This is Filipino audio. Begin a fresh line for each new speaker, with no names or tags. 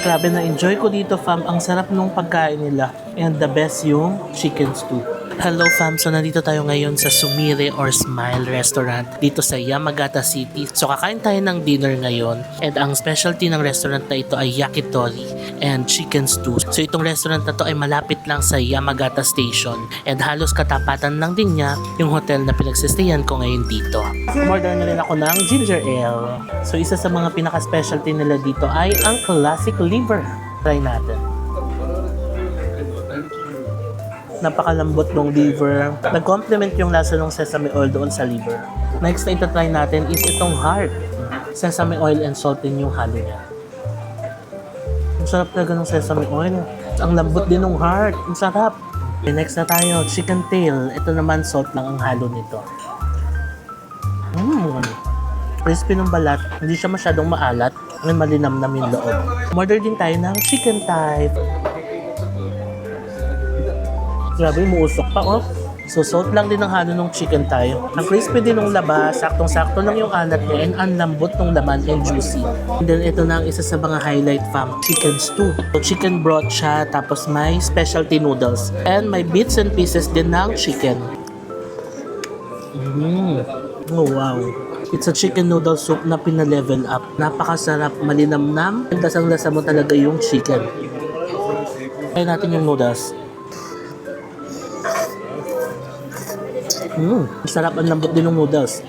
Grabe na enjoy ko dito fam. Ang sarap nung pagkain nila. And the best yung chicken stew. Hello fam, so nandito tayo ngayon sa Sumire or Smile Restaurant dito sa Yamagata City. So kakain tayo ng dinner ngayon and ang specialty ng restaurant na ito ay yakitori and chicken stew. So itong restaurant na to ay malapit lang sa Yamagata Station and halos katapatan lang din niya yung hotel na pinagsistayan ko ngayon dito. Umorder na rin ako ng ginger ale. So isa sa mga pinaka-specialty nila dito ay ang classic liver. Try natin. Napakalambot ng liver. Nag-complement yung lasa ng sesame oil doon sa liver. Next na ito-try natin is itong heart. Sesame oil and salt din yung halo niya. Ang sarap talaga ng sesame oil. Ang lambot din ng heart. Ang sarap. Okay, next na tayo, chicken tail. Ito naman salt lang ang halo nito. Crispy ng balat. Hindi siya masyadong maalat. May malinamnam yung loob. Order din tayo ng chicken thigh. Grabe, muusok pa, oh. So, salt lang din ang halo ng chicken tayo. Ang crispy din ng labas, saktong-sakto lang yung alat niya, and ang lambot ng laman and juicy. And then, ito na ang isa sa mga highlight fam, chicken stew. So, chicken broth siya, tapos may specialty noodles. And may bits and pieces din ng chicken. Oh, wow. It's a chicken noodle soup na pina-level up. Napakasarap, malinamnam. And lasang-lasa mo talaga yung chicken. Try natin yung noodles. Sarap, ang lambot din ng noodles.